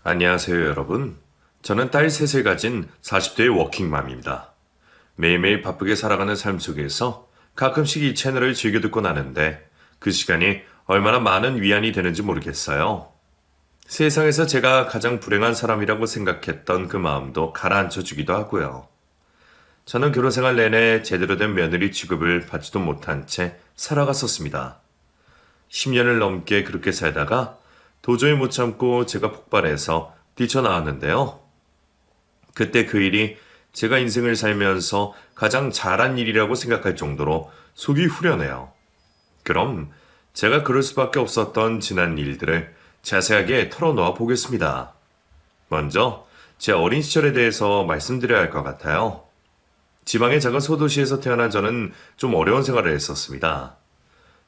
안녕하세요, 여러분. 저는 딸 셋을 가진 40대의 워킹맘입니다. 매일매일 바쁘게 살아가는 삶 속에서 가끔씩 이 채널을 즐겨 듣곤 하는데 그 시간이 얼마나 많은 위안이 되는지 모르겠어요. 세상에서 제가 가장 불행한 사람이라고 생각했던 그 마음도 가라앉혀 주기도 하고요. 저는 결혼 생활 내내 제대로 된 며느리 취급을 받지도 못한 채 살아갔었습니다. 10년을 넘게 그렇게 살다가 도저히 못 참고 제가 폭발해서 뛰쳐나왔는데요. 그때 그 일이 제가 인생을 살면서 가장 잘한 일이라고 생각할 정도로 속이 후련해요. 그럼 제가 그럴 수밖에 없었던 지난 일들을 자세하게 털어놓아 보겠습니다. 먼저 제 어린 시절에 대해서 말씀드려야 할 것 같아요. 지방의 작은 소도시에서 태어난 저는 좀 어려운 생활을 했었습니다.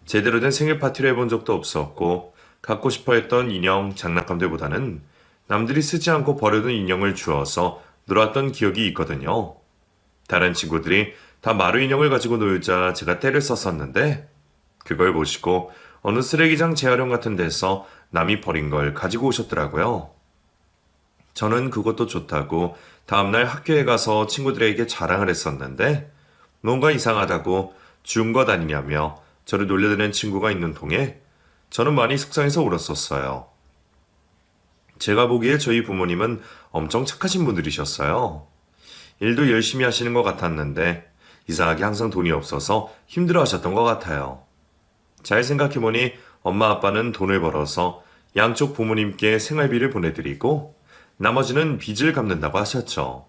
제대로 된 생일 파티를 해본 적도 없었고 갖고 싶어 했던 인형, 장난감들보다는 남들이 쓰지 않고 버려둔 인형을 주워서 놀았던 기억이 있거든요. 다른 친구들이 다 마루 인형을 가지고 놀자 제가 떼를 썼었는데 그걸 보시고 어느 쓰레기장 재활용 같은 데서 남이 버린 걸 가지고 오셨더라고요. 저는 그것도 좋다고 다음날 학교에 가서 친구들에게 자랑을 했었는데 뭔가 이상하다고 준 것 아니냐며 저를 놀려대는 친구가 있는 통에 저는 많이 속상해서 울었었어요. 제가 보기에 저희 부모님은 엄청 착하신 분들이셨어요. 일도 열심히 하시는 것 같았는데 이상하게 항상 돈이 없어서 힘들어 하셨던 것 같아요. 잘 생각해보니 엄마 아빠는 돈을 벌어서 양쪽 부모님께 생활비를 보내드리고 나머지는 빚을 갚는다고 하셨죠.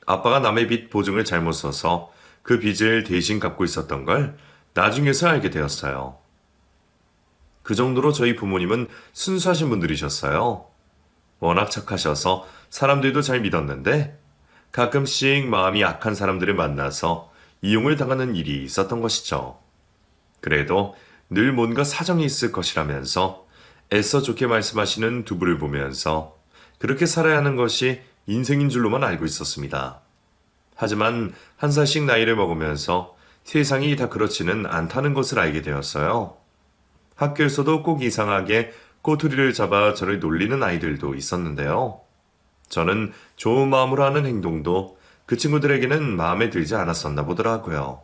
아빠가 남의 빚 보증을 잘못 써서 그 빚을 대신 갚고 있었던 걸 나중에서 알게 되었어요. 그 정도로 저희 부모님은 순수하신 분들이셨어요. 워낙 착하셔서 사람들도 잘 믿었는데 가끔씩 마음이 악한 사람들을 만나서 이용을 당하는 일이 있었던 것이죠. 그래도 늘 뭔가 사정이 있을 것이라면서 애써 좋게 말씀하시는 두 분을 보면서 그렇게 살아야 하는 것이 인생인 줄로만 알고 있었습니다. 하지만 한 살씩 나이를 먹으면서 세상이 다 그렇지는 않다는 것을 알게 되었어요. 학교에서도 꼭 이상하게 꼬투리를 잡아 저를 놀리는 아이들도 있었는데요. 저는 좋은 마음으로 하는 행동도 그 친구들에게는 마음에 들지 않았었나 보더라고요.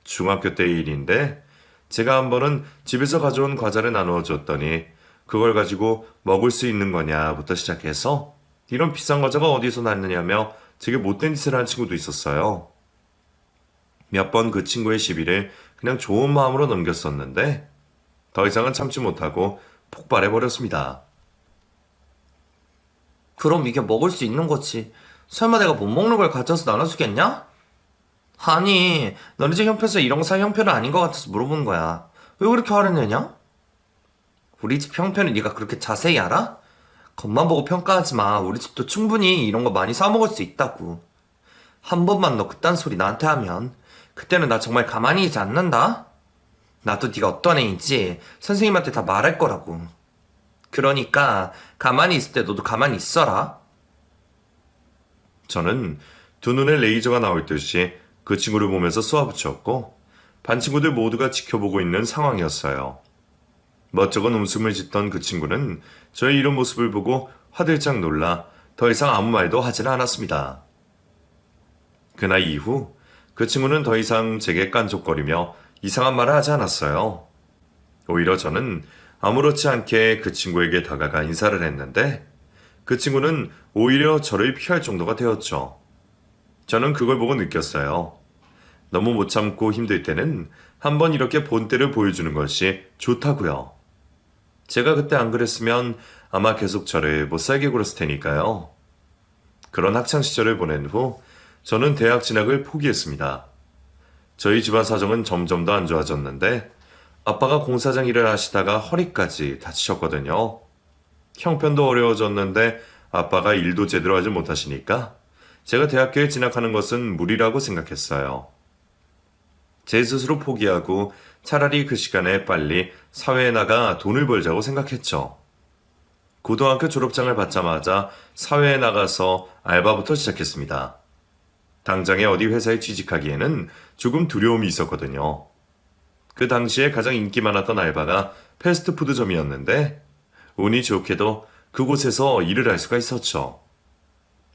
중학교 때의 일인데 제가 한 번은 집에서 가져온 과자를 나누어 줬더니 그걸 가지고 먹을 수 있는 거냐부터 시작해서 이런 비싼 과자가 어디서 났느냐며 되게 못된 짓을 한 친구도 있었어요. 몇 번 그 친구의 시비를 그냥 좋은 마음으로 넘겼었는데 더 이상은 참지 못하고 폭발해버렸습니다. 그럼 이게 먹을 수 있는 거지. 설마 내가 못 먹는 걸 가져서 나눠주겠냐? 아니, 너네 집 형편에서 이런 거 살 형편은 아닌 것 같아서 물어보는 거야. 왜 그렇게 화를 내냐? 우리 집 형편을 네가 그렇게 자세히 알아? 겉만 보고 평가하지 마. 우리 집도 충분히 이런 거 많이 사 먹을 수 있다고. 한 번만 너 그딴 소리 나한테 하면 그때는 나 정말 가만히 있지 않는다? 나도 네가 어떤 애인지 선생님한테 다 말할 거라고. 그러니까 가만히 있을 때 너도 가만히 있어라. 저는 두 눈에 레이저가 나올 듯이 그 친구를 보면서 쏘아붙였고 반 친구들 모두가 지켜보고 있는 상황이었어요. 멋쩍은 웃음을 짓던 그 친구는 저의 이런 모습을 보고 화들짝 놀라 더 이상 아무 말도 하지는 않았습니다. 그날 이후 그 친구는 더 이상 제게 깐족거리며 이상한 말을 하지 않았어요. 오히려 저는 아무렇지 않게 그 친구에게 다가가 인사를 했는데 그 친구는 오히려 저를 피할 정도가 되었죠. 저는 그걸 보고 느꼈어요. 너무 못 참고 힘들 때는 한번 이렇게 본때를 보여주는 것이 좋다고요. 제가 그때 안 그랬으면 아마 계속 저를 못 살게 굴었을 테니까요. 그런 학창시절을 보낸 후 저는 대학 진학을 포기했습니다. 저희 집안 사정은 점점 더 안 좋아졌는데 아빠가 공사장 일을 하시다가 허리까지 다치셨거든요. 형편도 어려워졌는데 아빠가 일도 제대로 하지 못하시니까 제가 대학교에 진학하는 것은 무리라고 생각했어요. 제 스스로 포기하고 차라리 그 시간에 빨리 사회에 나가 돈을 벌자고 생각했죠. 고등학교 졸업장을 받자마자 사회에 나가서 알바부터 시작했습니다. 당장에 어디 회사에 취직하기에는 조금 두려움이 있었거든요. 그 당시에 가장 인기 많았던 알바가 패스트푸드점이었는데 운이 좋게도 그곳에서 일을 할 수가 있었죠.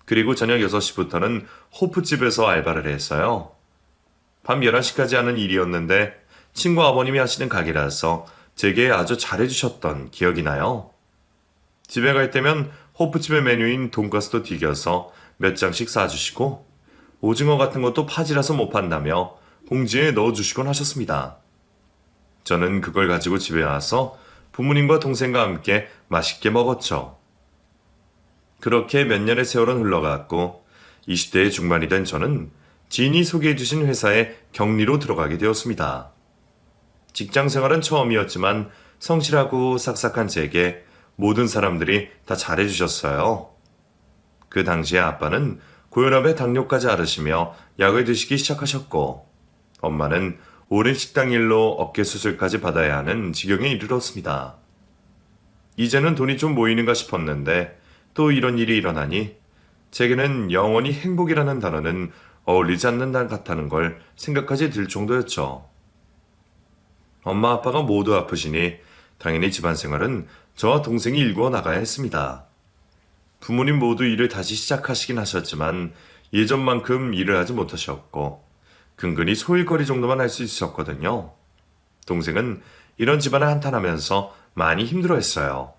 그리고 저녁 6시부터는 호프집에서 알바를 했어요. 밤 11시까지 하는 일이었는데 친구 아버님이 하시는 가게라서 제게 아주 잘해주셨던 기억이 나요. 집에 갈 때면 호프집의 메뉴인 돈가스도 튀겨서 몇 장씩 싸주시고 오징어 같은 것도 파지라서 못 판다며 봉지에 넣어주시곤 하셨습니다. 저는 그걸 가지고 집에 와서 부모님과 동생과 함께 맛있게 먹었죠. 그렇게 몇 년의 세월은 흘러갔고 20대의 중반이 된 저는 지인이 소개해주신 회사에 격리로 들어가게 되었습니다. 직장 생활은 처음이었지만 성실하고 싹싹한 제게 모든 사람들이 다 잘해주셨어요. 그 당시에 아빠는 고혈압에 당뇨까지 앓으시며 약을 드시기 시작하셨고 엄마는 오랜 식당 일로 어깨 수술까지 받아야 하는 지경에 이르렀습니다. 이제는 돈이 좀 모이는가 싶었는데 또 이런 일이 일어나니 제게는 영원히 행복이라는 단어는 어울리지 않는다 같다는 걸 생각까지 들 정도였죠. 엄마 아빠가 모두 아프시니 당연히 집안 생활은 저와 동생이 일구어 나가야 했습니다. 부모님 모두 일을 다시 시작하시긴 하셨지만 예전만큼 일을 하지 못하셨고 근근히 소일거리 정도만 할 수 있었거든요. 동생은 이런 집안을 한탄하면서 많이 힘들어했어요.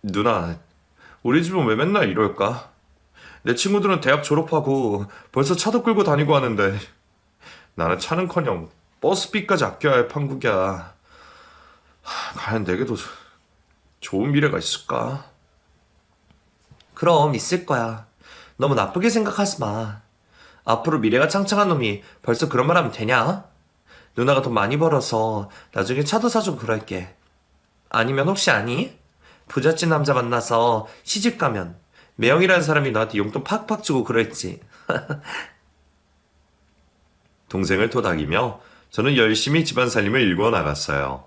누나, 우리 집은 왜 맨날 이럴까? 내 친구들은 대학 졸업하고 벌써 차도 끌고 다니고 하는데 나는 차는커녕 버스비까지 아껴야 할 판국이야. 과연 내게도 좋은 미래가 있을까? 그럼 있을 거야. 너무 나쁘게 생각하지 마. 앞으로 미래가 창창한 놈이 벌써 그런 말 하면 되냐? 누나가 돈 많이 벌어서 나중에 차도 사주고 그럴게. 아니면 혹시 아니? 부잣집 남자 만나서 시집 가면 매형이라는 사람이 너한테 용돈 팍팍 주고 그랬지. 동생을 토닥이며 저는 열심히 집안 살림을 일구어 나갔어요.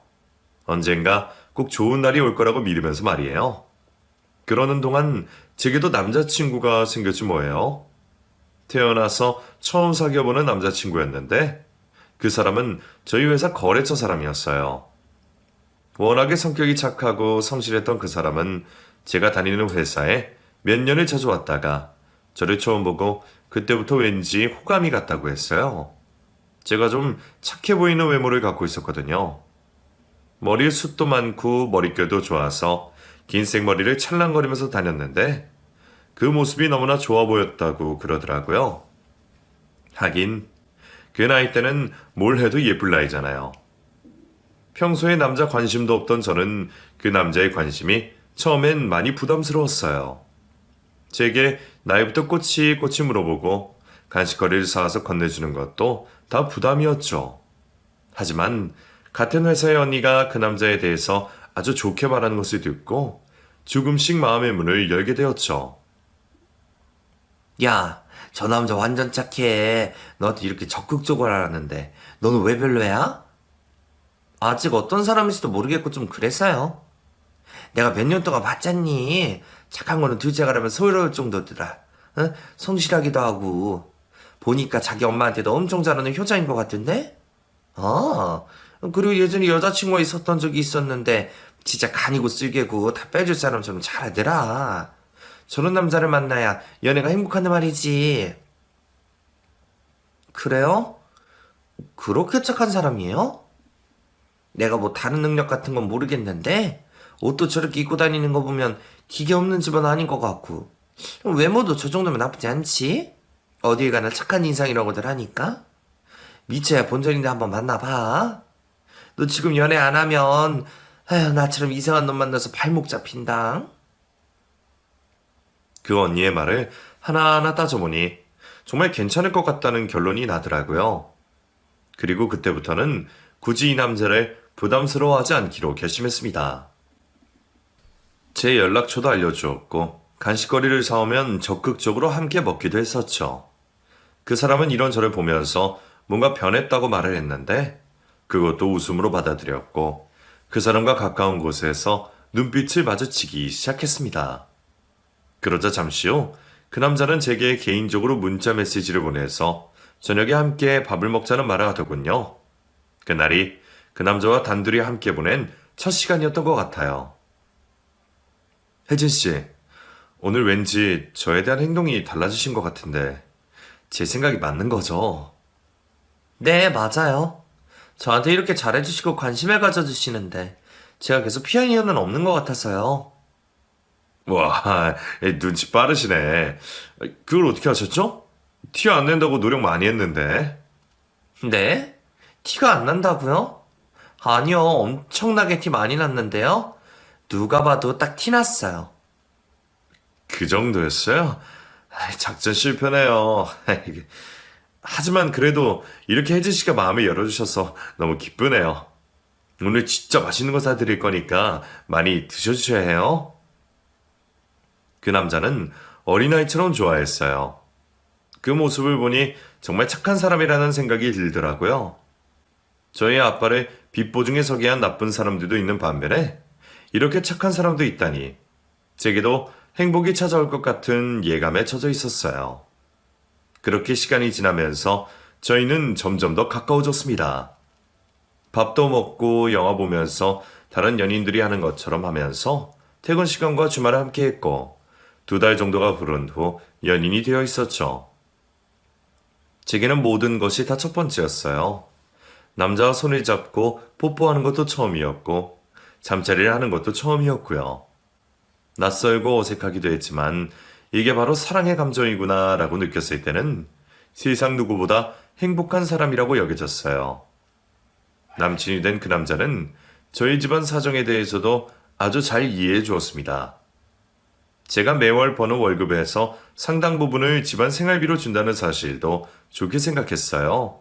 언젠가 꼭 좋은 날이 올 거라고 믿으면서 말이에요. 그러는 동안 제게도 남자친구가 생겼지 뭐예요. 태어나서 처음 사귀어보는 남자친구였는데 그 사람은 저희 회사 거래처 사람이었어요. 워낙에 성격이 착하고 성실했던 그 사람은 제가 다니는 회사에 몇 년을 자주 왔다가 저를 처음 보고 그때부터 왠지 호감이 갔다고 했어요. 제가 좀 착해 보이는 외모를 갖고 있었거든요. 머리에 숱도 많고 머릿결도 좋아서 긴 생머리를 찰랑거리면서 다녔는데 그 모습이 너무나 좋아 보였다고 그러더라고요. 하긴 그 나이 때는 뭘 해도 예쁠 나이잖아요. 평소에 남자 관심도 없던 저는 그 남자의 관심이 처음엔 많이 부담스러웠어요. 제게 나이부터 꼬치꼬치 물어보고 간식거리를 사와서 건네주는 것도 다 부담이었죠. 하지만 같은 회사의 언니가 그 남자에 대해서 아주 좋게 말하는 것을 듣고 조금씩 마음의 문을 열게 되었죠. 야, 저 남자 완전 착해. 너한테 이렇게 적극적으로 하라는데 너는 왜 별로야? 아직 어떤 사람일지도 모르겠고 좀 그랬어요. 내가 몇 년 동안 봤잖니. 착한 거는 둘째 가라면 소외로울 정도더라. 어? 성실하기도 하고. 보니까 자기 엄마한테도 엄청 잘하는 효자인 것 같은데? 그리고 예전에 여자친구가 있었던 적이 있었는데 진짜 간이고 쓸개고 다 빼줄 사람처럼 잘하더라. 저런 남자를 만나야 연애가 행복한데 말이지. 그래요? 그렇게 착한 사람이에요? 내가 뭐 다른 능력 같은 건 모르겠는데 옷도 저렇게 입고 다니는 거 보면 기계 없는 집은 아닌 것 같고 외모도 저 정도면 나쁘지 않지? 어딜 가나 착한 인상이라고들 하니까 미쳐야 본전인데 한번 만나봐. 너 지금 연애 안 하면 아휴 나처럼 이상한 놈 만나서 발목 잡힌다. 그 언니의 말을 하나하나 따져보니 정말 괜찮을 것 같다는 결론이 나더라고요. 그리고 그때부터는 굳이 이 남자를 부담스러워하지 않기로 결심했습니다. 제 연락처도 알려주었고 간식거리를 사오면 적극적으로 함께 먹기도 했었죠. 그 사람은 이런 저를 보면서 뭔가 변했다고 말을 했는데 그것도 웃음으로 받아들였고 그 사람과 가까운 곳에서 눈빛을 마주치기 시작했습니다. 그러자 잠시 후 그 남자는 제게 개인적으로 문자 메시지를 보내서 저녁에 함께 밥을 먹자는 말을 하더군요. 그날이 그 남자와 단둘이 함께 보낸 첫 시간이었던 것 같아요. 혜진 씨, 오늘 왠지 저에 대한 행동이 달라지신 것 같은데, 제 생각이 맞는 거죠? 네, 맞아요. 저한테 이렇게 잘해주시고 관심을 가져주시는데 제가 계속 피할 이유는 없는 것 같아서요. 와, 눈치 빠르시네. 그걸 어떻게 하셨죠? 티 안 낸다고 노력 많이 했는데. 네? 티가 안 난다고요? 아니요, 엄청나게 티 많이 났는데요. 누가 봐도 딱 티 났어요. 그 정도였어요? 작전 실패네요. 하지만 그래도 이렇게 혜진 씨가 마음을 열어주셔서 너무 기쁘네요. 오늘 진짜 맛있는 거 사드릴 거니까 많이 드셔주셔야 해요. 그 남자는 어린아이처럼 좋아했어요. 그 모습을 보니 정말 착한 사람이라는 생각이 들더라고요. 저희 아빠를 빚보증에 서게 한 나쁜 사람들도 있는 반면에 이렇게 착한 사람도 있다니 제게도 행복이 찾아올 것 같은 예감에 처져 있었어요. 그렇게 시간이 지나면서 저희는 점점 더 가까워졌습니다. 밥도 먹고 영화 보면서 다른 연인들이 하는 것처럼 하면서 퇴근 시간과 주말을 함께 했고 2달 정도가 흐른 후 연인이 되어 있었죠. 제게는 모든 것이 다 첫 번째였어요. 남자와 손을 잡고 뽀뽀하는 것도 처음이었고 잠자리를 하는 것도 처음이었고요. 낯설고 어색하기도 했지만 이게 바로 사랑의 감정이구나 라고 느꼈을 때는 세상 누구보다 행복한 사람이라고 여겨졌어요. 남친이 된 그 남자는 저희 집안 사정에 대해서도 아주 잘 이해해 주었습니다. 제가 매월 버는 월급에서 상당 부분을 집안 생활비로 준다는 사실도 좋게 생각했어요.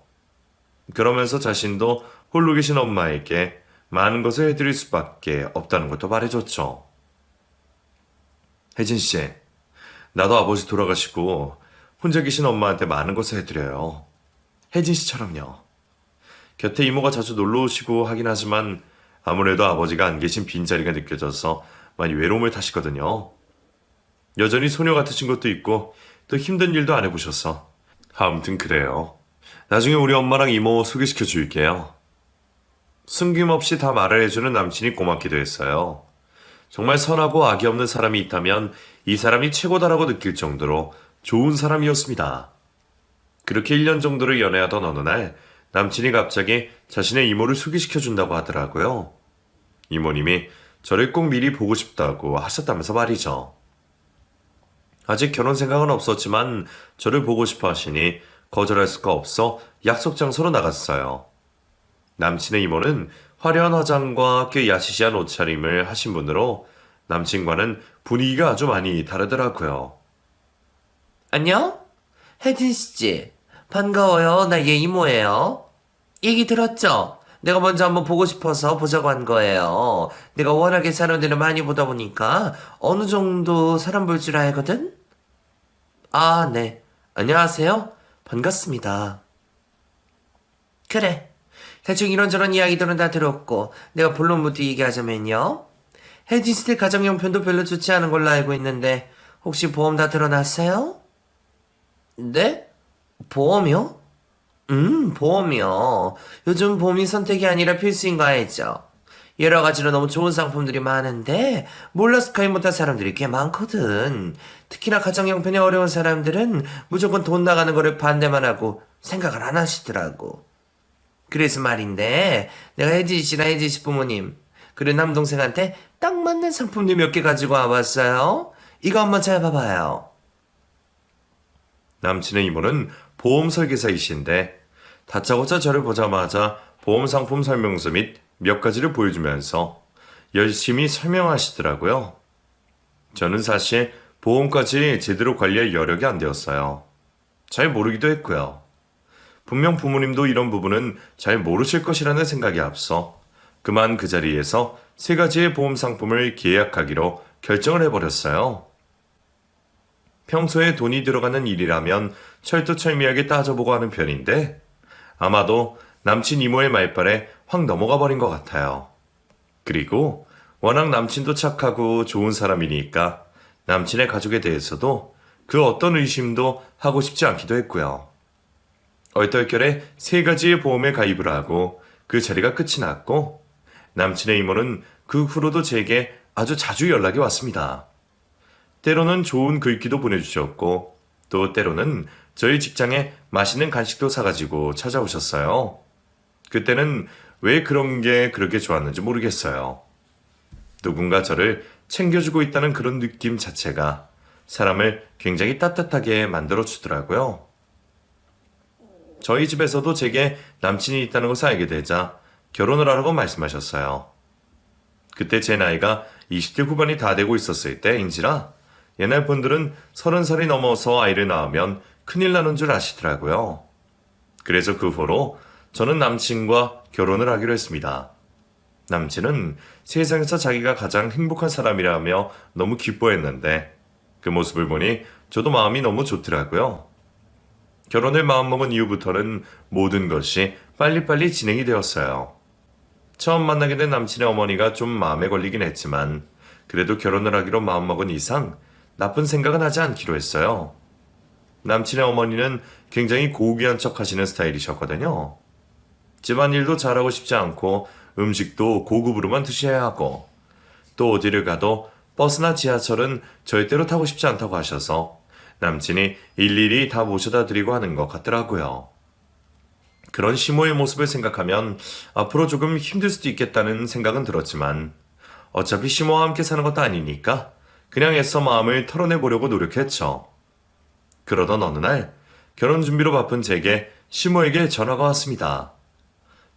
그러면서 자신도 홀로 계신 엄마에게 많은 것을 해드릴 수밖에 없다는 것도 말해줬죠. 혜진 씨, 나도 아버지 돌아가시고 혼자 계신 엄마한테 많은 것을 해드려요. 혜진 씨처럼요. 곁에 이모가 자주 놀러 오시고 하긴 하지만 아무래도 아버지가 안 계신 빈자리가 느껴져서 많이 외로움을 타시거든요. 여전히 소녀 같으신 것도 있고 또 힘든 일도 안 해보셔서 아무튼 그래요. 나중에 우리 엄마랑 이모 소개시켜 줄게요. 숨김없이 다 말을 해주는 남친이 고맙기도 했어요. 정말 선하고 악이 없는 사람이 있다면 이 사람이 최고다라고 느낄 정도로 좋은 사람이었습니다. 그렇게 1년 정도를 연애하던 어느 날 남친이 갑자기 자신의 이모를 소개시켜 준다고 하더라고요. 이모님이 저를 꼭 미리 보고 싶다고 하셨다면서 말이죠. 아직 결혼 생각은 없었지만 저를 보고 싶어 하시니 거절할 수가 없어 약속 장소로 나갔어요. 남친의 이모는 화려한 화장과 꽤 야시시한 옷차림을 하신 분으로 남친과는 분위기가 아주 많이 다르더라고요. 안녕? 혜진 씨지? 반가워요. 나 얘 이모예요. 얘기 들었죠? 내가 먼저 한번 보고 싶어서 보자고 한 거예요. 내가 워낙에 사람들을 많이 보다 보니까 어느 정도 사람 볼 줄 알거든? 아, 네. 안녕하세요. 반갑습니다. 그래. 대충 이런저런 이야기들은 다 들었고 내가 본론부터 얘기하자면요. 혜진 씨들 가정 형편도 별로 좋지 않은 걸로 알고 있는데 혹시 보험 다 들어놨어요? 네? 보험이요? 보험이요. 요즘 보험이 선택이 아니라 필수인 거 알죠? 여러 가지로 너무 좋은 상품들이 많은데 몰라서 가입 못한 사람들이 꽤 많거든. 특히나 가정 형편이 어려운 사람들은 무조건 돈 나가는 거를 반대만 하고 생각을 안 하시더라고. 그래서 말인데 내가 혜진 씨나 혜진 씨 부모님 그리고 남동생한테 딱 맞는 상품들 몇 개 가지고 와봤어요. 이거 한번 잘 봐봐요. 남친의 이모는 보험 설계사이신데 다짜고짜 저를 보자마자 보험 상품 설명서 및 몇 가지를 보여주면서 열심히 설명하시더라고요. 저는 사실 보험까지 제대로 관리할 여력이 안 되었어요. 잘 모르기도 했고요. 분명 부모님도 이런 부분은 잘 모르실 것이라는 생각이 앞서 그만 그 자리에서 3가지의 보험 상품을 계약하기로 결정을 해버렸어요. 평소에 돈이 들어가는 일이라면 철두철미하게 따져보고 하는 편인데 아마도 남친 이모의 말발에 확 넘어가 버린 것 같아요. 그리고 워낙 남친도 착하고 좋은 사람이니까 남친의 가족에 대해서도 그 어떤 의심도 하고 싶지 않기도 했고요. 얼떨결에 3가지의 보험에 가입을 하고 그 자리가 끝이 났고 남친의 이모는 그 후로도 제게 아주 자주 연락이 왔습니다. 때로는 좋은 글귀도 보내주셨고 또 때로는 저희 직장에 맛있는 간식도 사가지고 찾아오셨어요. 그때는 왜 그런 게 그렇게 좋았는지 모르겠어요. 누군가 저를 챙겨주고 있다는 그런 느낌 자체가 사람을 굉장히 따뜻하게 만들어주더라고요. 저희 집에서도 제게 남친이 있다는 것을 알게 되자 결혼을 하라고 말씀하셨어요. 그때 제 나이가 20대 후반이 다 되고 있었을 때인지라 옛날 분들은 30살이 넘어서 아이를 낳으면 큰일 나는 줄 아시더라고요. 그래서 그 후로 저는 남친과 결혼을 하기로 했습니다. 남친은 세상에서 자기가 가장 행복한 사람이라며 너무 기뻐했는데 그 모습을 보니 저도 마음이 너무 좋더라고요. 결혼을 마음먹은 이후부터는 모든 것이 빨리빨리 진행이 되었어요. 처음 만나게 된 남친의 어머니가 좀 마음에 걸리긴 했지만 그래도 결혼을 하기로 마음먹은 이상 나쁜 생각은 하지 않기로 했어요. 남친의 어머니는 굉장히 고귀한 척 하시는 스타일이셨거든요. 집안일도 잘하고 싶지 않고 음식도 고급으로만 드셔야 하고 또 어디를 가도 버스나 지하철은 절대로 타고 싶지 않다고 하셔서 남친이 일일이 다 모셔다 드리고 하는 것 같더라고요. 그런 시모의 모습을 생각하면 앞으로 조금 힘들 수도 있겠다는 생각은 들었지만 어차피 시모와 함께 사는 것도 아니니까 그냥 애써 마음을 털어내보려고 노력했죠. 그러던 어느 날 결혼 준비로 바쁜 제게 시모에게 전화가 왔습니다.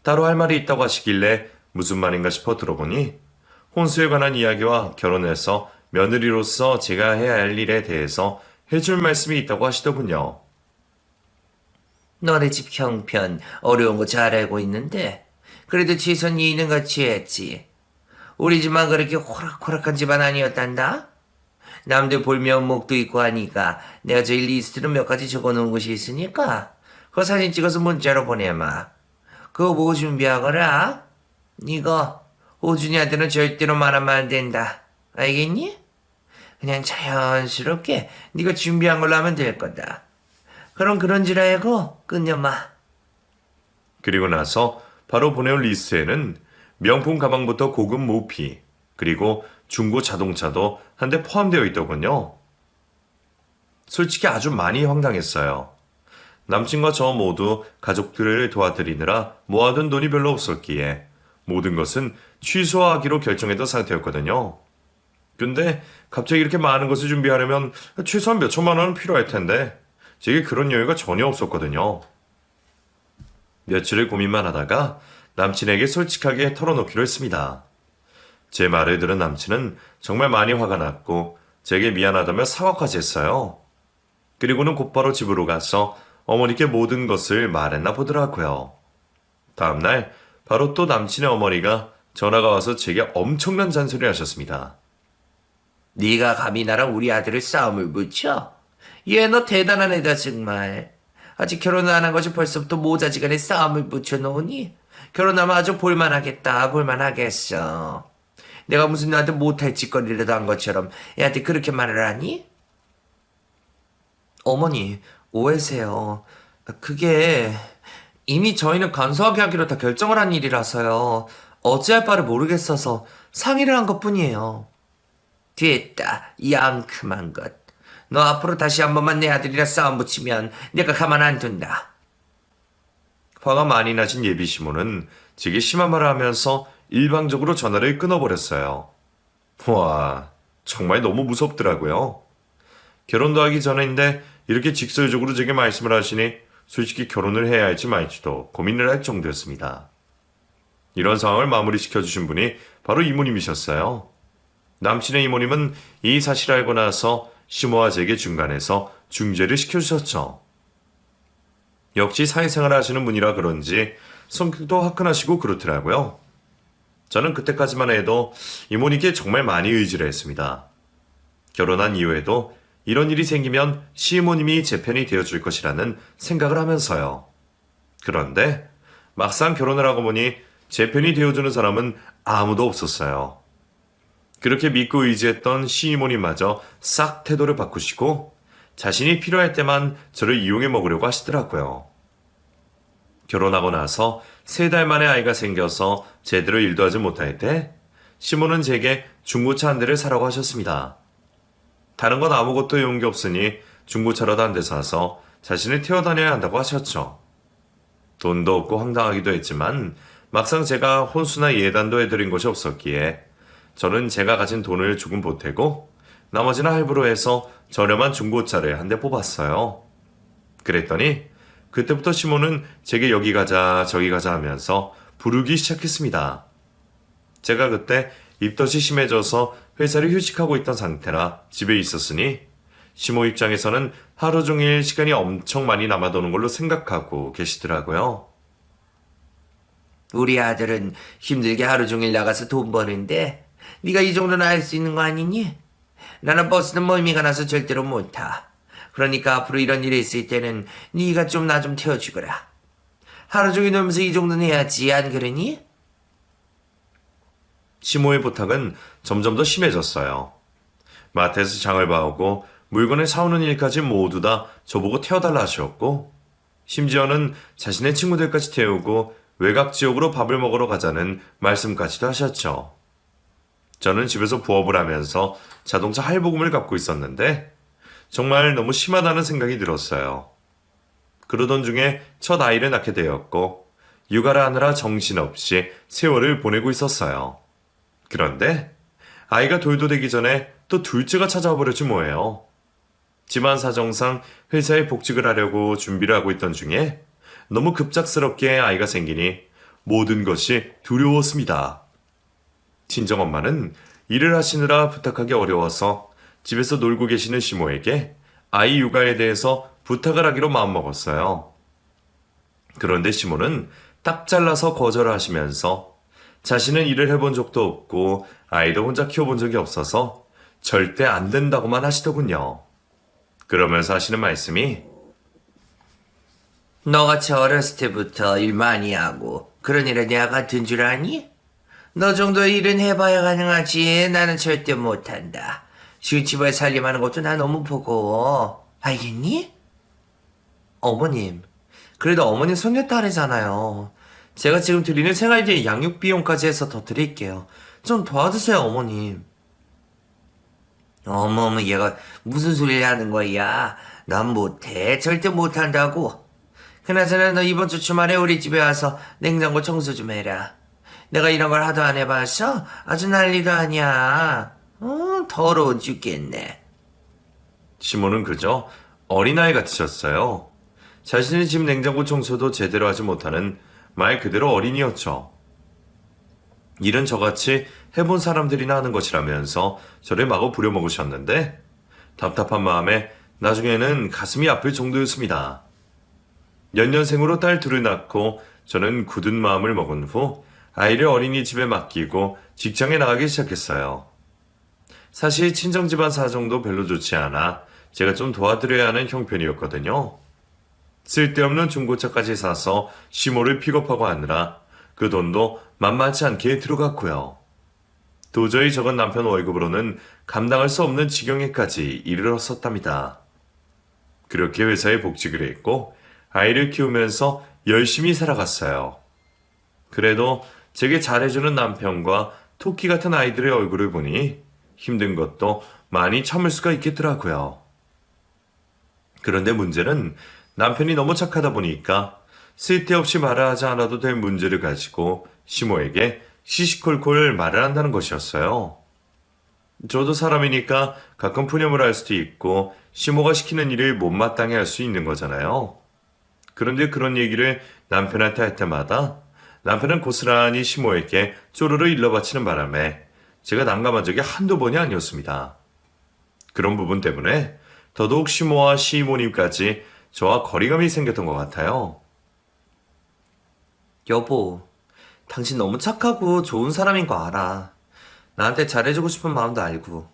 따로 할 말이 있다고 하시길래 무슨 말인가 싶어 들어보니 혼수에 관한 이야기와 결혼해서 며느리로서 제가 해야 할 일에 대해서 해줄 말씀이 있다고 하시더군요. 너네 집 형편 어려운 거 잘 알고 있는데 그래도 최선이 있는 같이 했지. 우리 집만 그렇게 호락호락한 집안 아니었단다. 남들 볼 면목도 있고 하니까 내가 저희 리스트로 몇 가지 적어놓은 것이 있으니까 그 사진 찍어서 문자로 보내마. 그거 보고 준비하거라. 이거 호준이한테는 절대로 말하면 안 된다. 알겠니? 그냥 자연스럽게 네가 준비한 걸로 하면 될 거다. 그럼 그런 줄 알고 끊여마. 그리고 나서 바로 보내온 리스트에는 명품 가방부터 고급 모피 그리고 중고 자동차도 한 대 포함되어 있더군요. 솔직히 아주 많이 황당했어요. 남친과 저 모두 가족들을 도와드리느라 모아둔 돈이 별로 없었기에 모든 것은 취소하기로 결정했던 상태였거든요. 근데 갑자기 이렇게 많은 것을 준비하려면 최소한 몇 천만 원은 필요할 텐데 제게 그런 여유가 전혀 없었거든요. 며칠을 고민만 하다가 남친에게 솔직하게 털어놓기로 했습니다. 제 말을 들은 남친은 정말 많이 화가 났고 제게 미안하다며 사과까지 했어요. 그리고는 곧바로 집으로 가서 어머니께 모든 것을 말했나 보더라고요. 다음날 바로 또 남친의 어머니가 전화가 와서 제게 엄청난 잔소리를 하셨습니다. 네가 감히 나랑 우리 아들을 싸움을 붙여? 얘 너 대단한 애다 정말. 아직 결혼을 안 한 것이 벌써부터 모자지간에 싸움을 붙여놓으니 결혼하면 아주 볼만하겠다 볼만하겠어. 내가 무슨 너한테 못할 짓거리라도 한 것처럼 애한테 그렇게 말을 하니? 어머니 오해세요. 그게 이미 저희는 간소하게 하기로 다 결정을 한 일이라서요. 어찌할 바를 모르겠어서 상의를 한 것뿐이에요. 됐다 이 앙큼한 것. 너 앞으로 다시 한 번만 내 아들이랑 싸움 붙이면 내가 가만 안 둔다. 화가 많이 나신 예비 시모는 제게 심한 말을 하면서 일방적으로 전화를 끊어버렸어요. 와, 정말 너무 무섭더라고요. 결혼도 하기 전인데 이렇게 직설적으로 제게 말씀을 하시니 솔직히 결혼을 해야 할지 말지도 고민을 할 정도였습니다. 이런 상황을 마무리시켜주신 분이 바로 이모님이셨어요. 남친의 이모님은 이 사실을 알고 나서 시모와 제게 중간에서 중재를 시켜주셨죠. 역시 사회생활을 하시는 분이라 그런지 성격도 화끈하시고 그렇더라고요. 저는 그때까지만 해도 이모님께 정말 많이 의지를 했습니다. 결혼한 이후에도 이런 일이 생기면 시이모님이 제 편이 되어줄 것이라는 생각을 하면서요. 그런데 막상 결혼을 하고 보니 제 편이 되어주는 사람은 아무도 없었어요. 그렇게 믿고 의지했던 시이모님마저 싹 태도를 바꾸시고 자신이 필요할 때만 저를 이용해 먹으려고 하시더라고요. 결혼하고 나서 3달 만에 아이가 생겨서 제대로 일도 하지 못할 때 시모는 제게 중고차 한 대를 사라고 하셨습니다. 다른 건 아무것도 해온 게 없으니 중고차라도 한 대 사서 자신을 태워다녀야 한다고 하셨죠. 돈도 없고 황당하기도 했지만 막상 제가 혼수나 예단도 해드린 것이 없었기에 저는 제가 가진 돈을 조금 보태고 나머지는 할부로 해서 저렴한 중고차를 한 대 뽑았어요. 그랬더니 그때부터 시몬은 제게 여기 가자 저기 가자 하면서 부르기 시작했습니다. 제가 그때 입덧이 심해져서 회사를 휴직하고 있던 상태라 집에 있었으니 시모 입장에서는 하루 종일 시간이 엄청 많이 남아도는 걸로 생각하고 계시더라고요. 우리 아들은 힘들게 하루 종일 나가서 돈 버는데 네가 이 정도는 알 수 있는 거 아니니? 나는 버스는 멀미가 나서 절대로 못 타. 그러니까 앞으로 이런 일이 있을 때는 네가 좀 나 좀 태워주거라. 하루 종일 놀면서 이 정도는 해야지, 안 그러니? 시모의 부탁은 점점 더 심해졌어요. 마트에서 장을 봐오고 물건을 사오는 일까지 모두 다 저보고 태워달라 하셨고 심지어는 자신의 친구들까지 태우고 외곽 지역으로 밥을 먹으러 가자는 말씀까지도 하셨죠. 저는 집에서 부업을 하면서 자동차 할부금을 갚고 있었는데 정말 너무 심하다는 생각이 들었어요. 그러던 중에 첫 아이를 낳게 되었고 육아를 하느라 정신없이 세월을 보내고 있었어요. 그런데 아이가 돌도 되기 전에 또 둘째가 찾아와 버렸지 뭐예요. 집안 사정상 회사에 복직을 하려고 준비를 하고 있던 중에 너무 급작스럽게 아이가 생기니 모든 것이 두려웠습니다. 친정엄마는 일을 하시느라 부탁하기 어려워서 집에서 놀고 계시는 시모에게 아이 육아에 대해서 부탁을 하기로 마음먹었어요. 그런데 시모는 딱 잘라서 거절을 하시면서 자신은 일을 해본 적도 없고 아이도 혼자 키워본 적이 없어서 절대 안 된다고만 하시더군요. 그러면서 하시는 말씀이 너같이 어렸을 때부터 일 많이 하고 그런 일에 내가 같은 줄 아니? 너 정도 일은 해봐야 가능하지. 나는 절대 못한다. 시집을 살림하는 것도 나 너무 버거워. 알겠니? 어머님, 그래도 어머님 손녀딸이잖아요. 제가 지금 드리는 생활비 양육 비용까지 해서 더 드릴게요. 좀 도와주세요, 어머님. 어머머, 얘가 무슨 소리를 하는 거야? 난 못해. 절대 못한다고. 그나저나 너 이번 주 주말에 우리 집에 와서 냉장고 청소 좀 해라. 내가 이런 걸 하도 안 해봐서 아주 난리도 아니야. 더러워 죽겠네. 시모는 그저 어린아이 같으셨어요. 자신의 집 냉장고 청소도 제대로 하지 못하는 말 그대로 어린이였죠. 일은 저같이 해본 사람들이나 하는 것이라면서 저를 마구 부려먹으셨는데 답답한 마음에 나중에는 가슴이 아플 정도였습니다. 연년생으로 딸 둘을 낳고 저는 굳은 마음을 먹은 후 아이를 어린이집에 맡기고 직장에 나가기 시작했어요. 사실 친정집안 사정도 별로 좋지 않아 제가 좀 도와드려야 하는 형편이었거든요. 쓸데없는 중고차까지 사서 시모를 픽업하고 하느라 그 돈도 만만치 않게 들어갔고요. 도저히 적은 남편 월급으로는 감당할 수 없는 지경에까지 이르렀었답니다. 그렇게 회사에 복직을 했고 아이를 키우면서 열심히 살아갔어요. 그래도 제게 잘해주는 남편과 토끼 같은 아이들의 얼굴을 보니 힘든 것도 많이 참을 수가 있겠더라고요. 그런데 문제는 남편이 너무 착하다 보니까 쓸데없이 말을 하지 않아도 될 문제를 가지고 시모에게 시시콜콜 말을 한다는 것이었어요. 저도 사람이니까 가끔 푸념을 할 수도 있고 시모가 시키는 일을 못마땅해 할 수 있는 거잖아요. 그런데 그런 얘기를 남편한테 할 때마다 남편은 고스란히 시모에게 쪼르르 일러바치는 바람에 제가 난감한 적이 한두 번이 아니었습니다. 그런 부분 때문에 더더욱 시모와 시이모님까지 저와 거리감이 생겼던 것 같아요. 여보, 당신 너무 착하고 좋은 사람인 거 알아. 나한테 잘해주고 싶은 마음도 알고.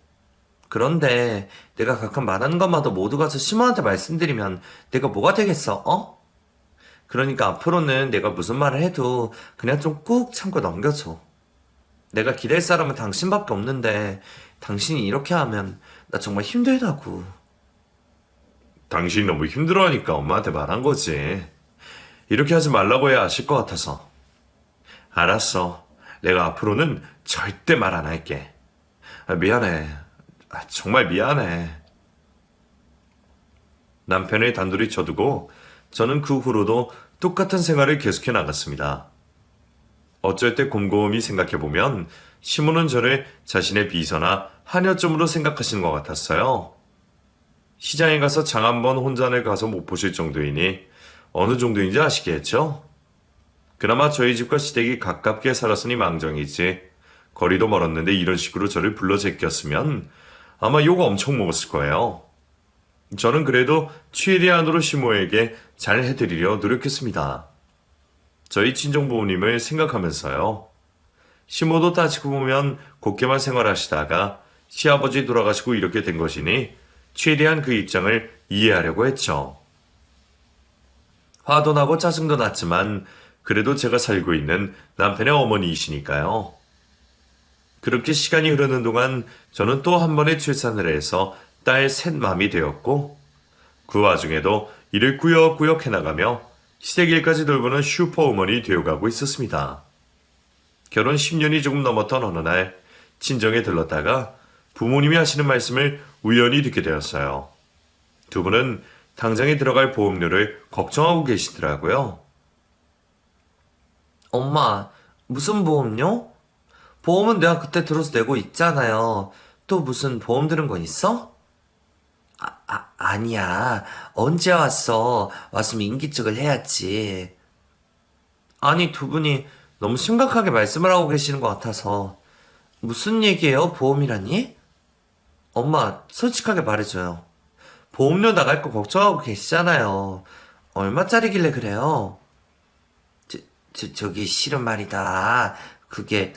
그런데 내가 가끔 말하는 것마다 모두 가서 시모한테 말씀드리면 내가 뭐가 되겠어, 어? 그러니까 앞으로는 내가 무슨 말을 해도 그냥 좀 꾹 참고 넘겨줘. 내가 기댈 사람은 당신밖에 없는데 당신이 이렇게 하면 나 정말 힘들다고. 당신이 너무 힘들어하니까 엄마한테 말한 거지. 이렇게 하지 말라고 해야 아실 것 같아서. 알았어. 내가 앞으로는 절대 말 안 할게. 미안해. 정말 미안해. 남편을 단둘이 쳐두고 저는 그 후로도 똑같은 생활을 계속해 나갔습니다. 어쩔 때 곰곰이 생각해보면 시모는 저를 자신의 비서나 하녀점으로 생각하시는 것 같았어요. 시장에 가서 장 한 번 혼자를 가서 못 보실 정도이니 어느 정도인지 아시겠죠? 그나마 저희 집과 시댁이 가깝게 살았으니 망정이지 거리도 멀었는데 이런 식으로 저를 불러 제꼈으면 아마 욕 엄청 먹었을 거예요. 저는 그래도 최대한으로 시모에게 잘 해드리려 노력했습니다. 저희 친정부모님을 생각하면서요. 시모도 따지고 보면 곱게만 생활하시다가 시아버지 돌아가시고 이렇게 된 것이니 최대한 그 입장을 이해하려고 했죠. 화도 나고 짜증도 났지만 그래도 제가 살고 있는 남편의 어머니이시니까요. 그렇게 시간이 흐르는 동안 저는 또 한 번의 출산을 해서 딸 셋 맘이 되었고 그 와중에도 일을 꾸역꾸역 해나가며 시댁일까지 돌보는 슈퍼우먼이 되어가고 있었습니다. 결혼 10년이 조금 넘었던 어느 날 친정에 들렀다가 부모님이 하시는 말씀을 우연히 듣게 되었어요. 두 분은 당장에 들어갈 보험료를 걱정하고 계시더라고요. 엄마, 무슨 보험료? 보험은 내가 그때 들어서 내고 있잖아요. 또 무슨 보험 들은 건 있어? 아니야. 언제 왔어? 왔으면 인기척을 해야지. 아니, 두 분이 너무 심각하게 말씀을 하고 계시는 것 같아서. 무슨 얘기예요, 보험이라니? 엄마, 솔직하게 말해줘요. 보험료 나갈 거 걱정하고 계시잖아요. 얼마짜리길래 그래요? 저기 실은 말이다. 그게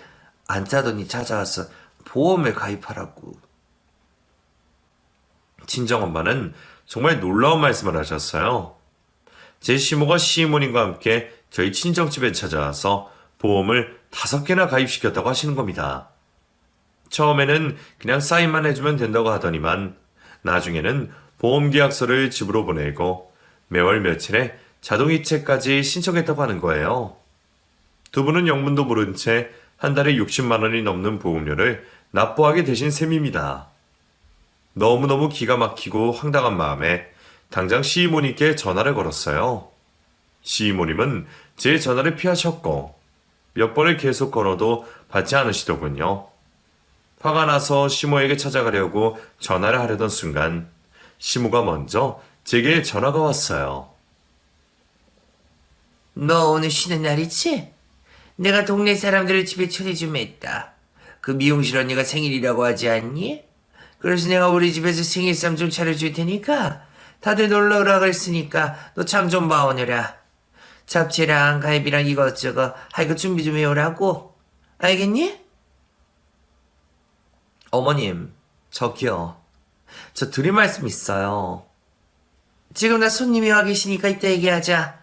안 짜더니 찾아와서 보험을 가입하라고. 친정엄마는 정말 놀라운 말씀을 하셨어요. 제 시모가 시어머님과 함께 저희 친정집에 찾아와서 보험을 5개나 가입시켰다고 하시는 겁니다. 처음에는 그냥 사인만 해주면 된다고 하더니만 나중에는 보험계약서를 집으로 보내고 매월 며칠에 자동이체까지 신청했다고 하는 거예요. 두 분은 영문도 모른 채 한 달에 60만 원이 넘는 보험료를 납부하게 되신 셈입니다. 너무너무 기가 막히고 황당한 마음에 당장 시이모님께 전화를 걸었어요. 시이모님은 제 전화를 피하셨고 몇 번을 계속 걸어도 받지 않으시더군요. 화가 나서 시모에게 찾아가려고 전화를 하려던 순간 시모가 먼저 제게 전화가 왔어요. 너 오늘 쉬는 날이지? 내가 동네 사람들을 집에 초대 좀 했다. 그 미용실 언니가 생일이라고 하지 않니? 그래서 내가 우리 집에서 생일상 좀 차려줄 테니까 다들 놀러 오라고 했으니까 너 장 좀 봐오느라. 잡채랑 갈비랑 이것저것 할 거 준비 좀 해오라고. 알겠니? 어머님, 저기요. 저 드릴 말씀 있어요. 지금 나 손님이 와 계시니까 이따 얘기하자.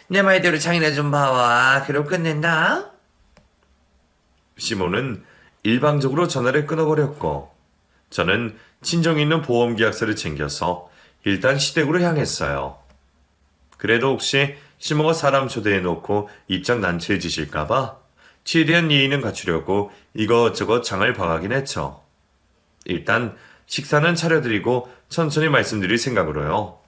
내 말대로 장이나 좀 봐와. 그럼 끝낸다. 시모는 일방적으로 전화를 끊어버렸고 저는 친정에 있는 보험계약서를 챙겨서 일단 시댁으로 향했어요. 그래도 혹시 시모가 사람 초대해놓고 입장 난처해지실까봐 최대한 예의는 갖추려고 이것저것 장을 봐가긴 했죠. 일단 식사는 차려드리고 천천히 말씀드릴 생각으로요.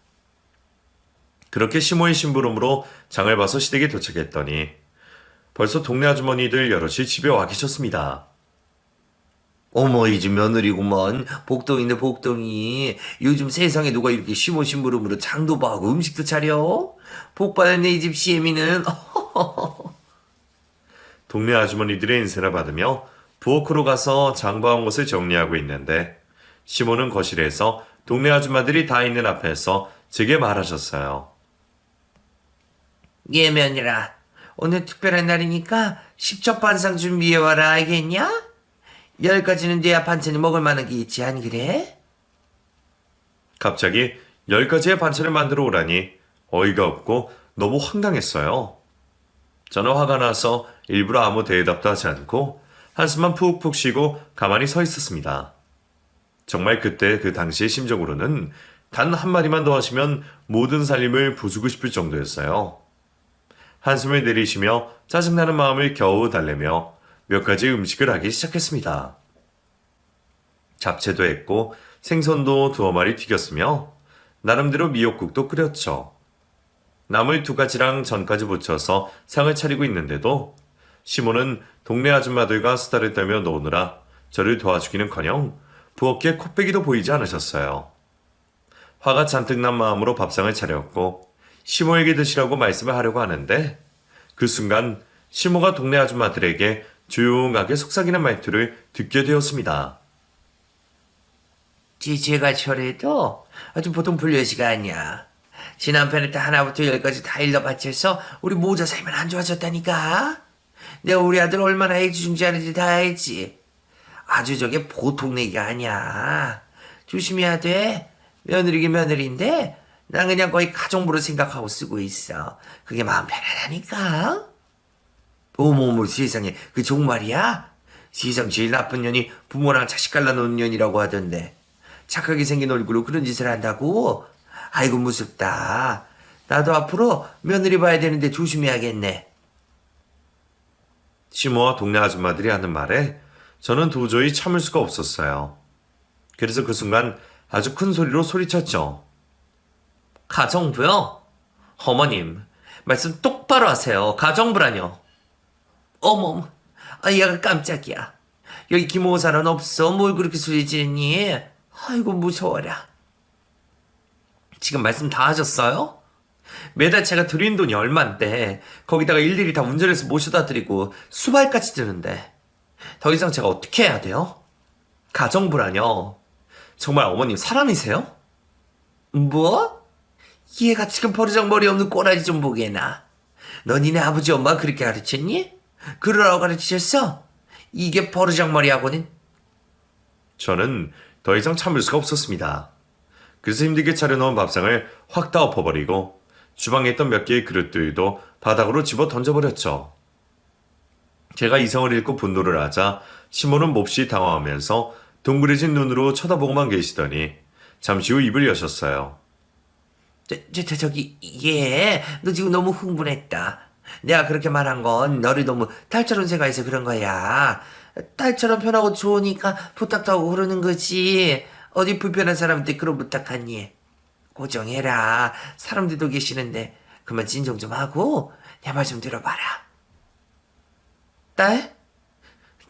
그렇게 시모의 심부름으로 장을 봐서 시댁에 도착했더니 벌써 동네 아주머니들 여럿이 집에 와 계셨습니다. 어머, 이 집 며느리구먼. 복덩이네, 복덩이. 요즘 세상에 누가 이렇게 심부름으로 장도 봐하고 음식도 차려? 복 받았네, 이 집 시애미는. 동네 아주머니들의 인사를 받으며 부엌으로 가서 장 봐온 것을 정리하고 있는데 시모는 거실에서 동네 아줌마들이 다 있는 앞에서 제게 말하셨어요. 예, 며느라. 오늘 특별한 날이니까 십첩반상 준비해와라, 알겠냐? 10가지는 돼야 반찬이 먹을 만한 게 있지, 안 그래? 갑자기 10가지의 반찬을 만들어 오라니 어이가 없고 너무 황당했어요. 저는 화가 나서 일부러 아무 대답도 하지 않고 한숨만 푹푹 쉬고 가만히 서 있었습니다. 정말 그때 그 당시의 심정으로는 단 한마디만 더 하시면 모든 살림을 부수고 싶을 정도였어요. 한숨을 내리시며 짜증나는 마음을 겨우 달래며 몇 가지 음식을 하기 시작했습니다. 잡채도 했고 생선도 2마리 튀겼으며 나름대로 미역국도 끓였죠. 나물 2가지랑 전까지 붙여서 상을 차리고 있는데도 시모는 동네 아줌마들과 수다를 떨며 노느라 저를 도와주기는커녕 부엌에 코빼기도 보이지 않으셨어요. 화가 잔뜩 난 마음으로 밥상을 차렸고 시모에게 드시라고 말씀을 하려고 하는데 그 순간 시모가 동네 아줌마들에게 조용하게 속삭이는 말투를 듣게 되었습니다. 제가 저래도 아주 보통 분류시가 아니야. 지난편에 하나부터 10까지 다 일러 바쳐서 우리 모자 살면 안 좋아졌다니까. 내가 우리 아들 얼마나 애지중지하는지 다 알지. 아주 저게 보통 얘기가 아니야. 조심해야 돼. 며느리긴 며느리인데 난 그냥 거의 가정부로 생각하고 쓰고 있어. 그게 마음 편안하니까. 어머머 세상에 그 정말이야? 세상 제일 나쁜 년이 부모랑 자식 갈라놓은 년이라고 하던데 착하게 생긴 얼굴로 그런 짓을 한다고? 아이고 무섭다. 나도 앞으로 며느리 봐야 되는데 조심해야겠네. 시모와 동네 아줌마들이 하는 말에 저는 도저히 참을 수가 없었어요. 그래서 그 순간 아주 큰 소리로 소리쳤죠. 가정부요? 어머님, 말씀 똑바로 하세요. 가정부라뇨. 어머, 얘가 깜짝이야. 여기 김호사는 없어. 뭘 그렇게 소리 지르니? 아이고 무서워라. 지금 말씀 다 하셨어요? 매달 제가 드린 돈이 얼만데 거기다가 일일이 다 운전해서 모셔다 드리고 수발까지 드는데 더 이상 제가 어떻게 해야 돼요? 가정부라뇨. 정말 어머님 사람이세요? 뭐? 얘가 지금 버르장머리 없는 꼬라지 좀 보게나. 너 니네 아버지 엄마 그렇게 가르쳤니? 그러라고 가르치셨어? 이게 버르장머리하고는. 저는 더 이상 참을 수가 없었습니다. 그래서 힘들게 차려놓은 밥상을 확 다 엎어버리고 주방에 있던 몇 개의 그릇들도 바닥으로 집어 던져버렸죠. 제가 이성을 잃고 분노를 하자 시모는 몹시 당황하면서 동그래진 눈으로 쳐다보고만 계시더니 잠시 후 입을 여셨어요. 저기 얘 너 지금 너무 흥분했다. 내가 그렇게 말한 건 너를 너무 딸처럼 생각해서 그런 거야. 딸처럼 편하고 좋으니까 부탁도 하고 그러는 거지. 어디 불편한 사람한테 그런 부탁하니. 고정해라. 사람들도 계시는데 그만 진정 좀 하고 내 말 좀 들어봐라. 딸?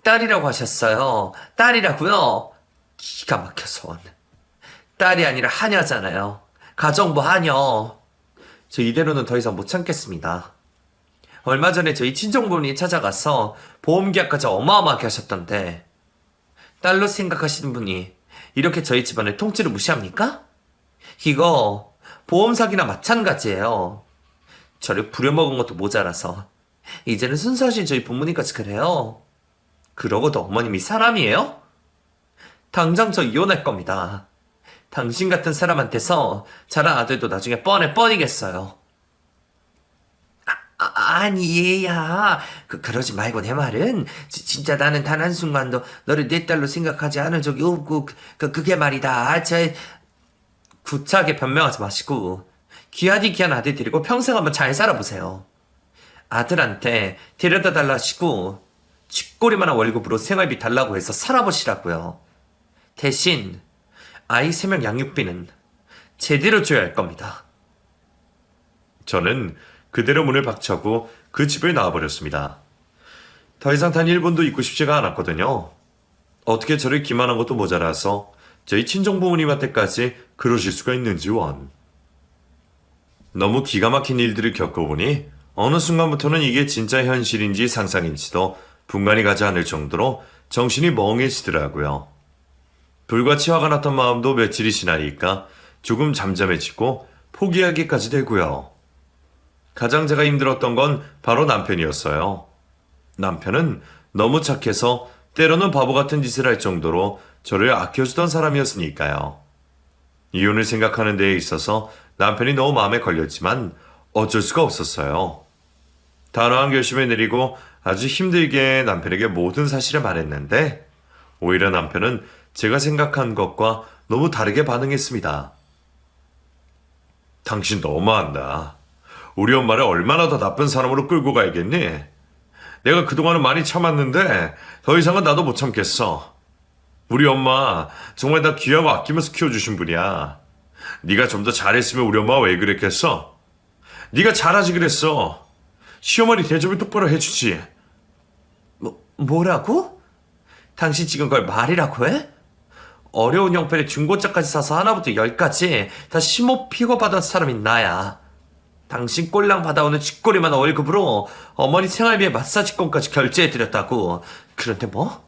딸이라고 하셨어요. 딸이라고요? 기가 막혀서. 딸이 아니라 하녀잖아요. 가정부 하녀. 저 이대로는 더 이상 못 참겠습니다. 얼마 전에 저희 친정부모님 찾아가서 보험계약까지 어마어마하게 하셨던데 딸로 생각하시는 분이 이렇게 저희 집안의 통째로 무시합니까? 이거 보험 사기나 마찬가지예요. 저를 부려먹은 것도 모자라서 이제는 순수하신 저희 부모님까지 그래요. 그러고도 어머님이 사람이에요? 당장 저 이혼할 겁니다. 당신 같은 사람한테서 자란 아들도 나중에 뻔이겠어요. 아니 얘야 그러지 말고 내 말은 진짜 나는 단 한순간도 너를 내 딸로 생각하지 않은 적이 없고 그게 말이다. 구차하게 변명하지 마시고 귀하디 귀한 아들 데리고 평생 한번 잘 살아보세요. 아들한테 데려다 달라 하시고 쥐꼬리만한 월급으로 생활비 달라고 해서 살아보시라고요. 대신 아이 3명 양육비는 제대로 줘야 할 겁니다. 저는 그대로 문을 박차고 그 집을 나와버렸습니다. 더 이상 단 1분도 있고 싶지가 않았거든요. 어떻게 저를 기만한 것도 모자라서 저희 친정부모님한테까지 그러실 수가 있는지 원. 너무 기가 막힌 일들을 겪어보니 어느 순간부터는 이게 진짜 현실인지 상상인지도 분간이 가지 않을 정도로 정신이 멍해지더라고요. 불같이 화가 났던 마음도 며칠이 지나니까 조금 잠잠해지고 포기하기까지 되고요. 가장 제가 힘들었던 건 바로 남편이었어요. 남편은 너무 착해서 때로는 바보 같은 짓을 할 정도로 저를 아껴주던 사람이었으니까요. 이혼을 생각하는 데에 있어서 남편이 너무 마음에 걸렸지만 어쩔 수가 없었어요. 단호한 결심을 내리고 아주 힘들게 남편에게 모든 사실을 말했는데 오히려 남편은 제가 생각한 것과 너무 다르게 반응했습니다. 당신 너무한다. 우리 엄마를 얼마나 더 나쁜 사람으로 끌고 가야겠니? 내가 그동안은 많이 참았는데 더 이상은 나도 못 참겠어. 우리 엄마 정말 나 귀하고 아끼면서 키워주신 분이야. 네가 좀 더 잘했으면 우리 엄마가 왜 그랬겠어? 네가 잘하지 그랬어. 시어머니 대접을 똑바로 해주지. 뭐라고? 당신 지금 그걸 말이라고 해? 어려운 형편에 중고차까지 사서 하나부터 열까지 다 심호 픽업받은 사람이 나야. 당신 꼴랑 받아오는 쥐꼬리만 월급으로 어머니 생활비에 마사지권까지 결제해드렸다고. 그런데 뭐?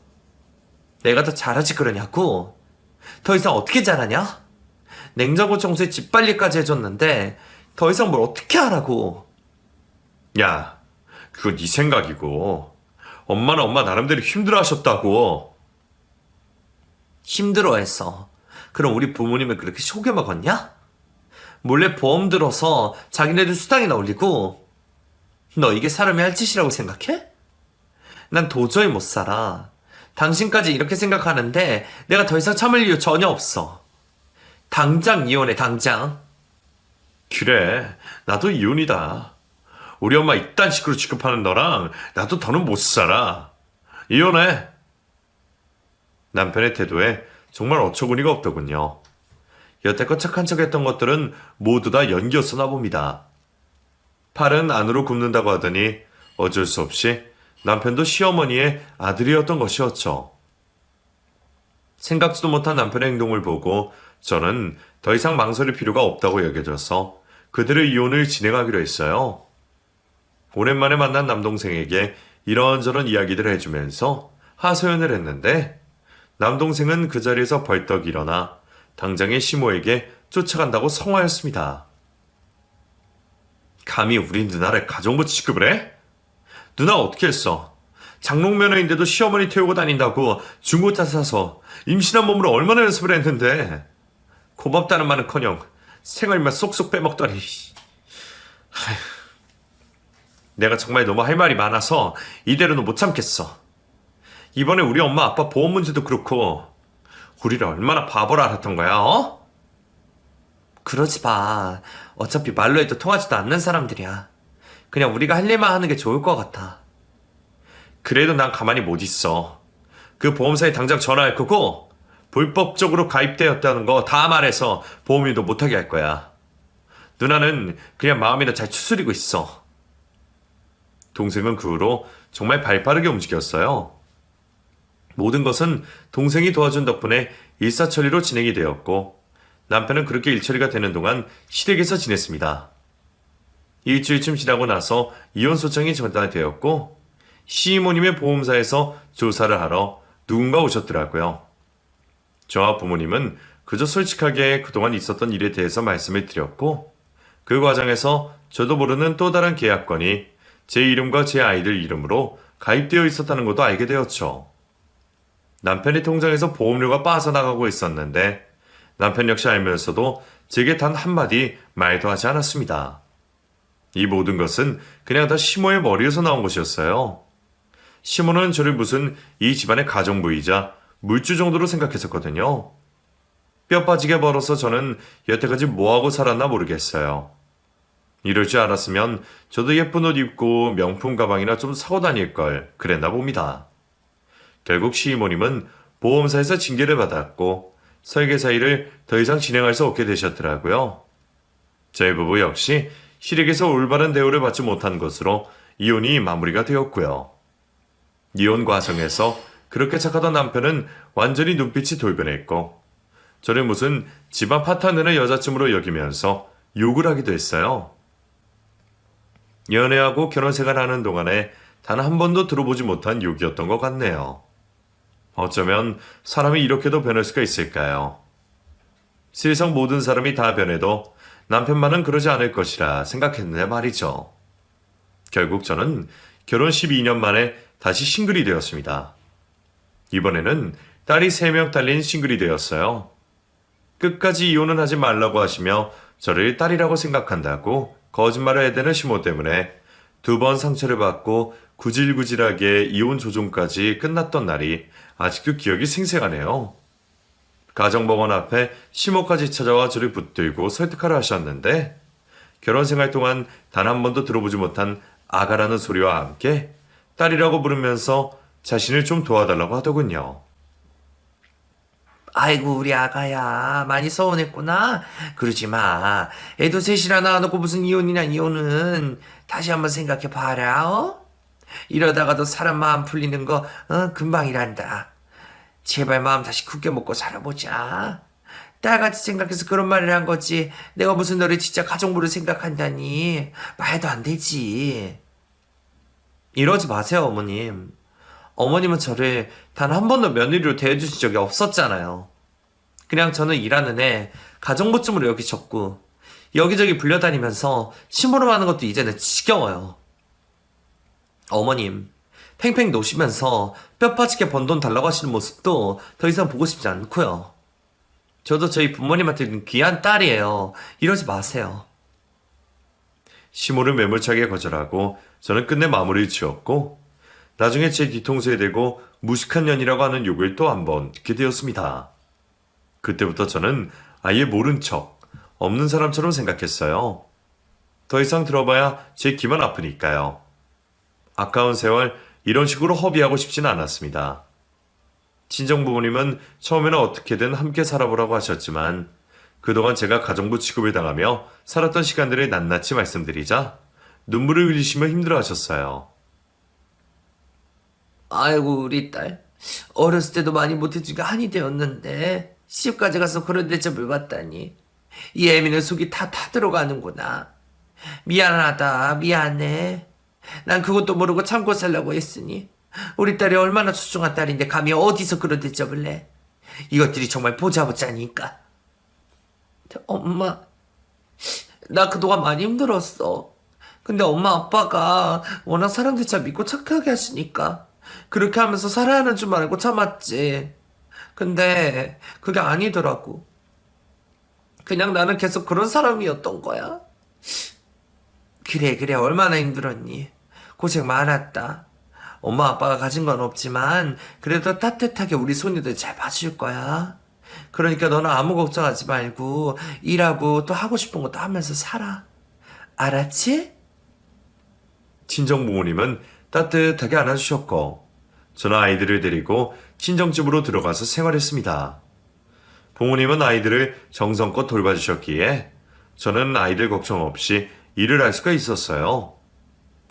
내가 더 잘하지 그러냐고? 더 이상 어떻게 잘하냐? 냉장고 청소에 집 관리까지 해줬는데 더 이상 뭘 어떻게 하라고? 야, 그건 네 생각이고 엄마는 엄마 나름대로 힘들어하셨다고. 힘들어했어. 그럼 우리 부모님을 그렇게 속여 먹었냐? 몰래 보험 들어서 자기네들 수당이나 올리고. 너 이게 사람이 할 짓이라고 생각해? 난 도저히 못 살아. 당신까지 이렇게 생각하는데 내가 더 이상 참을 이유 전혀 없어. 당장 이혼해, 당장. 그래, 나도 이혼이다. 우리 엄마 이딴 식으로 취급하는 너랑 나도 더는 못 살아. 이혼해. 남편의 태도에 정말 어처구니가 없더군요. 여태껏 착한 척했던 것들은 모두 다 연기였었나 봅니다. 팔은 안으로 굽는다고 하더니 어쩔 수 없이 남편도 시어머니의 아들이었던 것이었죠. 생각지도 못한 남편의 행동을 보고 저는 더 이상 망설일 필요가 없다고 여겨져서 그들의 이혼을 진행하기로 했어요. 오랜만에 만난 남동생에게 이런저런 이야기들을 해주면서 하소연을 했는데 남동생은 그 자리에서 벌떡 일어나 당장의 시모에게 쫓아간다고 성화했습니다. 감히 우리 누나를 가정부 취급을 해? 누나 어떻게 했어? 장롱면허인데도 시어머니 태우고 다닌다고 중고차 사서 임신한 몸으로 얼마나 연습을 했는데 고맙다는 말은커녕 생활비만 쏙쏙 빼먹더니. 아휴, 내가 정말 너무 할 말이 많아서 이대로는 못 참겠어. 이번에 우리 엄마 아빠 보험 문제도 그렇고 우리를 얼마나 바보라 알았던 거야, 어? 그러지 마. 어차피 말로 해도 통하지도 않는 사람들이야. 그냥 우리가 할 일만 하는 게 좋을 것 같아. 그래도 난 가만히 못 있어. 그 보험사에 당장 전화할 거고 불법적으로 가입되었다는 거 다 말해서 보험일도 못하게 할 거야. 누나는 그냥 마음이나 잘 추스리고 있어. 동생은 그 후로 정말 발빠르게 움직였어요. 모든 것은 동생이 도와준 덕분에 일사천리로 진행이 되었고 남편은 그렇게 일처리가 되는 동안 시댁에서 지냈습니다. 일주일쯤 지나고 나서 이혼 소청이 전달되었고 시이모님의 보험사에서 조사를 하러 누군가 오셨더라고요. 저와 부모님은 그저 솔직하게 그동안 있었던 일에 대해서 말씀을 드렸고 그 과정에서 저도 모르는 또 다른 계약건이 제 이름과 제 아이들 이름으로 가입되어 있었다는 것도 알게 되었죠. 남편의 통장에서 보험료가 빠져나가고 있었는데 남편 역시 알면서도 제게 단 한마디 말도 하지 않았습니다. 이 모든 것은 그냥 다 시모의 머리에서 나온 것이었어요. 시모는 저를 무슨 이 집안의 가정부이자 물주 정도로 생각했었거든요. 뼈 빠지게 벌어서 저는 여태까지 뭐하고 살았나 모르겠어요. 이럴 줄 알았으면 저도 예쁜 옷 입고 명품 가방이나 좀 사고 다닐 걸 그랬나 봅니다. 결국 시이모님은 보험사에서 징계를 받았고 설계사 일을 더 이상 진행할 수 없게 되셨더라고요. 저희 부부 역시 시댁에서 올바른 대우를 받지 못한 것으로 이혼이 마무리가 되었고요. 이혼 과정에서 그렇게 착하던 남편은 완전히 눈빛이 돌변했고 저를 무슨 집안 파탄내는 여자쯤으로 여기면서 욕을 하기도 했어요. 연애하고 결혼생활하는 동안에 단 한 번도 들어보지 못한 욕이었던 것 같네요. 어쩌면 사람이 이렇게도 변할 수가 있을까요? 세상 모든 사람이 다 변해도 남편만은 그러지 않을 것이라 생각했는데 말이죠. 결국 저는 결혼 12년 만에 다시 싱글이 되었습니다. 이번에는 딸이 3명 딸린 싱글이 되었어요. 끝까지 이혼은 하지 말라고 하시며 저를 딸이라고 생각한다고 거짓말을 해대는 시모 때문에 2번 상처를 받고 구질구질하게 이혼 조정까지 끝났던 날이 아직도 기억이 생생하네요. 가정법원 앞에 시모까지 찾아와 저를 붙들고 설득하려 하셨는데 결혼생활 동안 단 한 번도 들어보지 못한 아가라는 소리와 함께 딸이라고 부르면서 자신을 좀 도와달라고 하더군요. 아이고 우리 아가야 많이 서운했구나. 그러지 마. 애도 셋이나 낳아놓고 무슨 이혼이냐 이혼은. 다시 한번 생각해 봐라. 어? 이러다가도 사람 마음 풀리는 거 금방이란다. 제발 마음 다시 굳게 먹고 살아보자. 딸같이 생각해서 그런 말을 한 거지. 내가 무슨 너를 진짜 가족부를 생각한다니. 말도 안 되지. 이러지 마세요, 어머님. 어머님은 저를 단 한 번도 며느리로 대해주신 적이 없었잖아요. 그냥 저는 일하는 애 가정부쯤으로 여기셨고 여기저기 불려다니면서 심부름하는 것도 이제는 지겨워요. 어머님 팽팽 노시면서 뼈 빠지게 번 돈 달라고 하시는 모습도 더 이상 보고 싶지 않고요. 저도 저희 부모님한테는 귀한 딸이에요. 이러지 마세요. 시모를 매몰차게 거절하고 저는 끝내 마무리를 지었고 나중에 제 뒤통수에 대고 무식한 년이라고 하는 욕을 또 한 번 듣게 되었습니다. 그때부터 저는 아예 모른 척 없는 사람처럼 생각했어요. 더 이상 들어봐야 제 귀만 아프니까요. 아까운 세월 이런 식으로 허비하고 싶진 않았습니다. 친정 부모님은 처음에는 어떻게든 함께 살아보라고 하셨지만 그동안 제가 가정부 취급을 당하며 살았던 시간들을 낱낱이 말씀드리자 눈물을 흘리시며 힘들어하셨어요. 아이고 우리 딸. 어렸을 때도 많이 못해주니까 한이 되었는데 시집까지 가서 그런 대접을 받다니. 이 애미는 속이 다 타들어가는구나. 미안하다 미안해. 난 그것도 모르고 참고 살려고 했으니 우리 딸이 얼마나 소중한 딸인데 감히 어디서 그런 대접을 해. 이것들이 정말 보자보자니까. 엄마, 나 그동안 많이 힘들었어. 근데 엄마 아빠가 워낙 사람들 잘 믿고 착하게 하시니까 그렇게 하면서 살아야 하는 줄 알고 참았지. 근데 그게 아니더라고. 그냥 나는 계속 그런 사람이었던 거야. 그래 얼마나 힘들었니. 고생 많았다. 엄마 아빠가 가진 건 없지만 그래도 따뜻하게 우리 손녀들 잘 봐줄 거야. 그러니까 너는 아무 걱정하지 말고 일하고 또 하고 싶은 것도 하면서 살아. 알았지? 친정 부모님은 따뜻하게 안아주셨고 저는 아이들을 데리고 친정집으로 들어가서 생활했습니다. 부모님은 아이들을 정성껏 돌봐주셨기에 저는 아이들 걱정 없이 일을 할 수가 있었어요.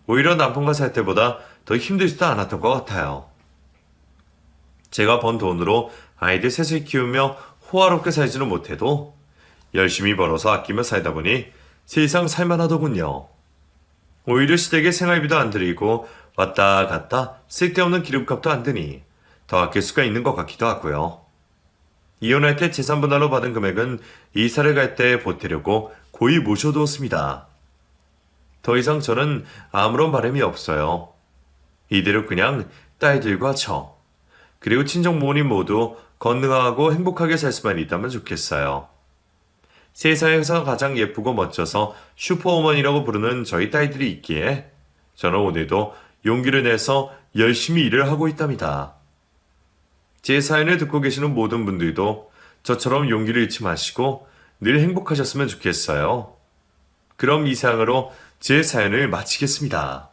오히려 남편과 살 때보다 더 힘들지도 않았던 것 같아요. 제가 번 돈으로 아이들 셋을 키우며 호화롭게 살지는 못해도 열심히 벌어서 아끼며 살다 보니 세상 살만하더군요. 오히려 시댁에 생활비도 안 들이고 왔다 갔다 쓸데없는 기름값도 안 드니 더 아낄 수가 있는 것 같기도 하고요. 이혼할 때 재산 분할로 받은 금액은 이사를 갈 때 보태려고 고이 모셔두었습니다. 더 이상 저는 아무런 바람이 없어요. 이대로 그냥 딸들과 저, 그리고 친정 부모님 모두 건강하고 행복하게 살 수만 있다면 좋겠어요. 세상에서 가장 예쁘고 멋져서 슈퍼우먼이라고 부르는 저희 딸들이 있기에 저는 오늘도 용기를 내서 열심히 일을 하고 있답니다. 제 사연을 듣고 계시는 모든 분들도 저처럼 용기를 잃지 마시고 늘 행복하셨으면 좋겠어요. 그럼 이상으로 제 사연을 마치겠습니다.